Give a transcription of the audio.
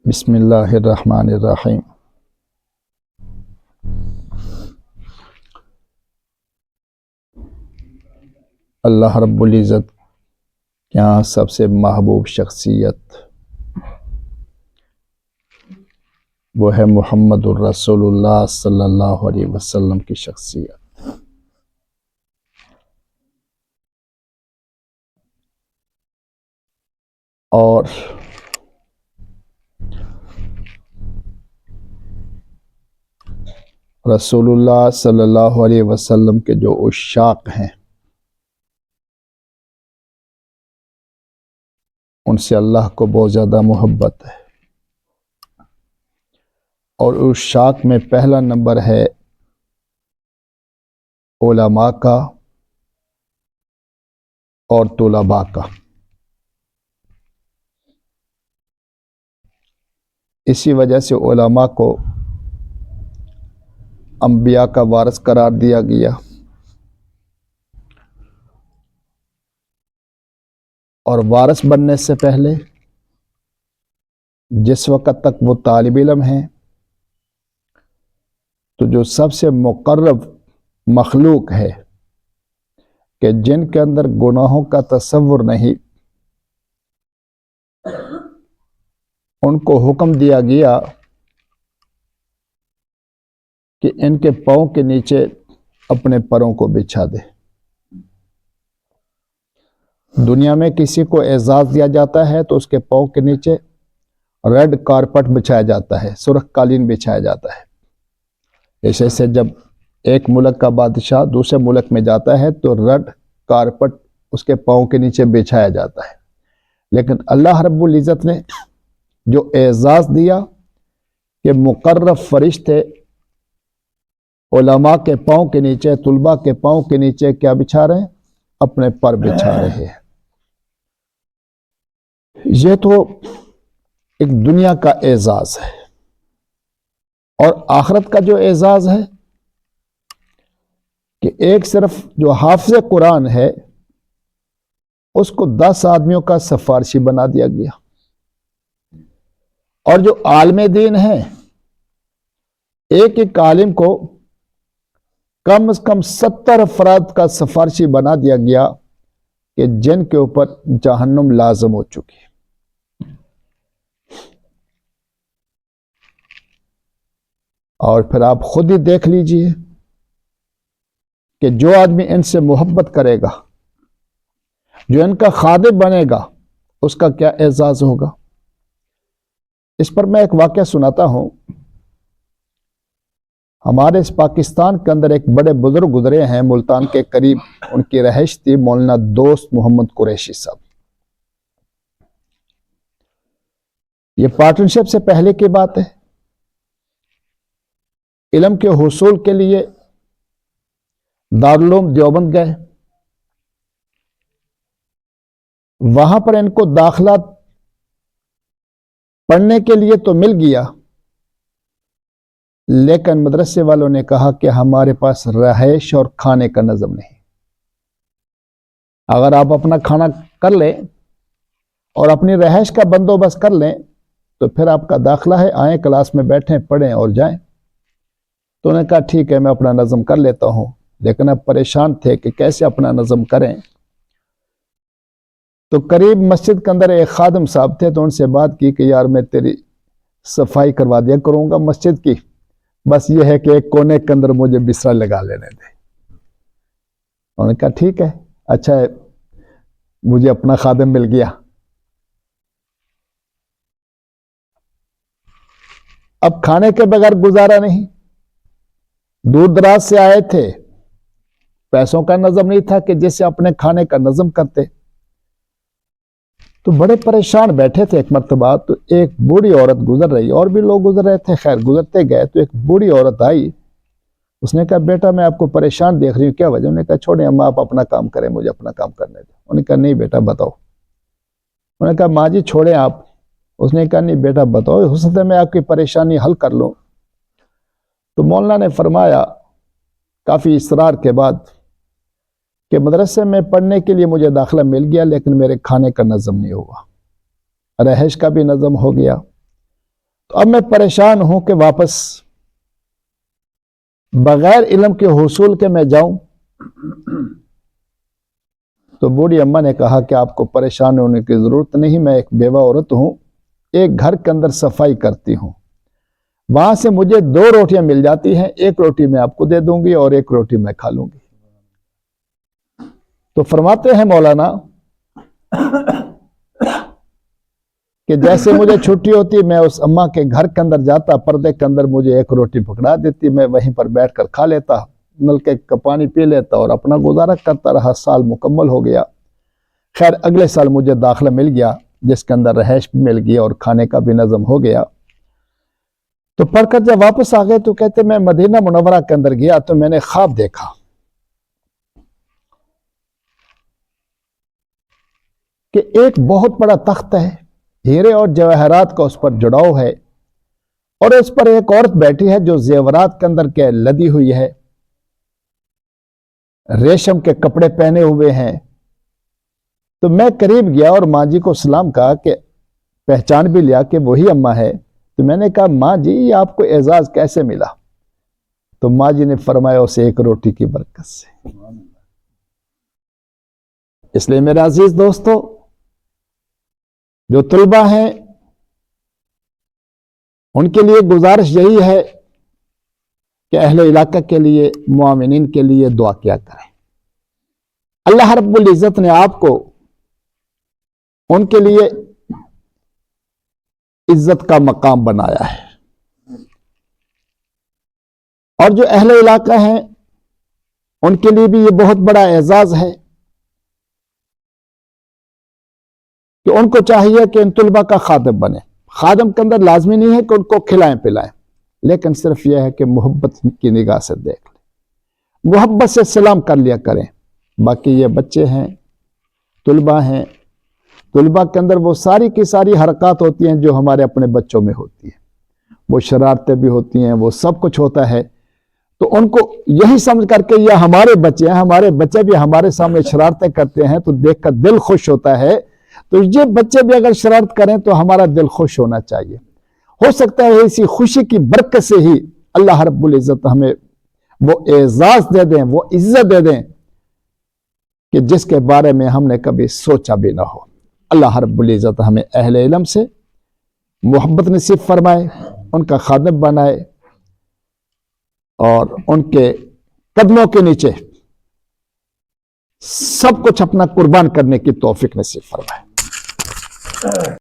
بسم اللہ الرحمن الرحیم۔ اللہ رب العزت کے یہاں سب سے محبوب شخصیت وہ ہے محمد الرسول اللہ صلی اللہ علیہ وسلم کی شخصیت۔ اور رسول اللہ صلی اللہ علیہ وسلم کے جو عشاق ہیں ان سے اللہ کو بہت زیادہ محبت ہے، اور عشاق میں پہلا نمبر ہے علماء کا اور طلباء کا۔ اسی وجہ سے علماء کو انبیاء کا وارث قرار دیا گیا، اور وارث بننے سے پہلے جس وقت تک وہ طالب علم ہیں تو جو سب سے مقرب مخلوق ہے کہ جن کے اندر گناہوں کا تصور نہیں، ان کو حکم دیا گیا کہ ان کے پاؤں کے نیچے اپنے پروں کو بچھا دے۔ دنیا میں کسی کو اعزاز دیا جاتا ہے تو اس کے پاؤں کے نیچے ریڈ کارپٹ بچھایا جاتا ہے، سرخ قالین بچھایا جاتا ہے۔ ایسے سے جب ایک ملک کا بادشاہ دوسرے ملک میں جاتا ہے تو ریڈ کارپٹ اس کے پاؤں کے نیچے بچھایا جاتا ہے، لیکن اللہ رب العزت نے جو اعزاز دیا کہ مقرب فرشتے علماء کے پاؤں کے نیچے، طلباء کے پاؤں کے نیچے کیا بچھا رہے ہیں؟ اپنے پر بچھا رہے ہیں۔ یہ تو ایک دنیا کا اعزاز ہے، اور آخرت کا جو اعزاز ہے کہ ایک صرف جو حافظ قرآن ہے اس کو 10 آدمیوں کا سفارشی بنا دیا گیا، اور جو عالم دین ہے ایک ایک عالم کو کم از کم 70 افراد کا سفارشی بنا دیا گیا کہ جن کے اوپر جہنم لازم ہو چکی ہے۔ اور پھر آپ خود ہی دیکھ لیجئے کہ جو آدمی ان سے محبت کرے گا، جو ان کا خادم بنے گا، اس کا کیا اعزاز ہوگا۔ اس پر میں ایک واقعہ سناتا ہوں۔ ہمارے اس پاکستان کے اندر ایک بڑے بزرگ گزرے ہیں، ملتان کے قریب ان کی رہائش تھی، مولانا دوست محمد قریشی صاحب۔ یہ پارٹنرشپ سے پہلے کی بات ہے۔ علم کے حصول کے لیے دارالعلوم دیوبند گئے، وہاں پر ان کو داخلہ پڑھنے کے لیے تو مل گیا، لیکن مدرسے والوں نے کہا کہ ہمارے پاس رہائش اور کھانے کا نظم نہیں، اگر آپ اپنا کھانا کر لیں اور اپنی رہائش کا بندوبست کر لیں تو پھر آپ کا داخلہ ہے، آئیں کلاس میں بیٹھیں، پڑھیں اور جائیں۔ تو انہوں نے کہا ٹھیک ہے میں اپنا نظم کر لیتا ہوں، لیکن اب پریشان تھے کہ کیسے اپنا نظم کریں۔ تو قریب مسجد کے اندر ایک خادم صاحب تھے، تو ان سے بات کی کہ یار میں تیری صفائی کروا دیا کروں گا مسجد کی، بس یہ ہے کہ ایک کونے کے اندر مجھے بستر لگا لینے دے۔ انہوں نے کہا ٹھیک ہے، اچھا ہے، مجھے اپنا خادم مل گیا۔ اب کھانے کے بغیر گزارا نہیں، دور دراز سے آئے تھے، پیسوں کا نظم نہیں تھا کہ جیسے اپنے کھانے کا نظم کرتے، تو بڑے پریشان بیٹھے تھے۔ ایک مرتبہ تو ایک بوڑھی عورت گزر رہی، اور بھی لوگ گزر رہے تھے، خیر گزرتے گئے تو ایک بوڑھی عورت آئی، اس نے کہا بیٹا میں آپ کو پریشان دیکھ رہی ہوں، کیا وجہ؟ انہوں نے کہا چھوڑیں اما، آپ اپنا کام کریں، مجھے اپنا کام کرنے دیں۔ انہوں نے کہا نہیں بیٹا بتاؤ۔ انہوں نے کہا ماں جی چھوڑیں آپ۔ اس نے کہا نہیں بیٹا بتاؤ، ہو سکتا ہے میں آپ کی پریشانی حل کر لوں۔ تو مولانا نے فرمایا کافی اصرار کے بعد کہ مدرسے میں پڑھنے کے لیے مجھے داخلہ مل گیا، لیکن میرے کھانے کا نظم نہیں ہوا، رہائش کا بھی نظم ہو گیا، تو اب میں پریشان ہوں کہ واپس بغیر علم کے حصول کے میں جاؤں. تو بوڑھی اماں نے کہا کہ آپ کو پریشان ہونے کی ضرورت نہیں، میں ایک بیوہ عورت ہوں، ایک گھر کے اندر صفائی کرتی ہوں، وہاں سے مجھے 2 روٹیاں مل جاتی ہیں، 1 روٹی میں آپ کو دے دوں گی اور 1 روٹی میں کھا لوں گی. تو فرماتے ہیں مولانا کہ جیسے مجھے چھٹی ہوتی میں اس اماں کے گھر کے اندر جاتا، پردے کے اندر مجھے 1 روٹی پکڑا دیتی، میں وہیں پر بیٹھ کر کھا لیتا، نلکے کا پانی پی لیتا اور اپنا گزارا کرتا رہا. سال مکمل ہو گیا. خیر اگلے سال مجھے داخلہ مل گیا جس کے اندر رہائش بھی مل گئی اور کھانے کا بھی نظم ہو گیا. تو پڑھ کر جب واپس آ گئے تو کہتے میں مدینہ منورہ کے اندر گیا تو میں نے خواب دیکھا کہ ایک بہت بڑا تخت ہے، ہیرے اور جواہرات کا اس پر جڑاؤ ہے، اور اس پر ایک عورت بیٹھی ہے جو زیورات کے اندر کے لدی ہوئی ہے، ریشم کے کپڑے پہنے ہوئے ہیں. تو میں قریب گیا اور ماں جی کو سلام کہا کہ پہچان بھی لیا کہ وہی اماں ہے. تو میں نے کہا ماں جی یہ آپ کو اعزاز کیسے ملا؟ تو ماں جی نے فرمایا اسے 1 روٹی کی برکت سے. اس لیے میرے عزیز دوستو، جو طلبہ ہیں ان کے لیے گزارش یہی ہے کہ اہل علاقہ کے لیے، معاونین کے لیے دعا کیا کریں. اللہ رب العزت نے آپ کو ان کے لیے عزت کا مقام بنایا ہے، اور جو اہل علاقہ ہیں ان کے لیے بھی یہ بہت بڑا اعزاز ہے کہ ان کو چاہیے کہ ان طلبہ کا خادم بنے. خادم کے اندر لازمی نہیں ہے کہ ان کو کھلائیں پلائیں، لیکن صرف یہ ہے کہ محبت کی نگاہ سے دیکھ لیں، محبت سے سلام کر لیا کریں. باقی یہ بچے ہیں، طلبہ ہیں، طلبہ کے اندر وہ ساری کی ساری حرکات ہوتی ہیں جو ہمارے اپنے بچوں میں ہوتی ہیں، وہ شرارتیں بھی ہوتی ہیں، وہ سب کچھ ہوتا ہے. تو ان کو یہی سمجھ کر کے یہ ہمارے بچے ہیں، ہمارے بچے بھی ہمارے سامنے شرارتیں کرتے ہیں تو دیکھ کر دل خوش ہوتا ہے. تو یہ بچے بھی اگر شرارت کریں تو ہمارا دل خوش ہونا چاہیے. ہو سکتا ہے اسی خوشی کی برکت سے ہی اللہ رب العزت ہمیں وہ اعزاز دے دیں، وہ عزت دے دیں کہ جس کے بارے میں ہم نے کبھی سوچا بھی نہ ہو. اللہ رب العزت ہمیں اہل علم سے محبت نصیب فرمائے، ان کا خادم بنائے، اور ان کے قدموں کے نیچے سب کچھ اپنا قربان کرنے کی توفیق نصیب فرمائے.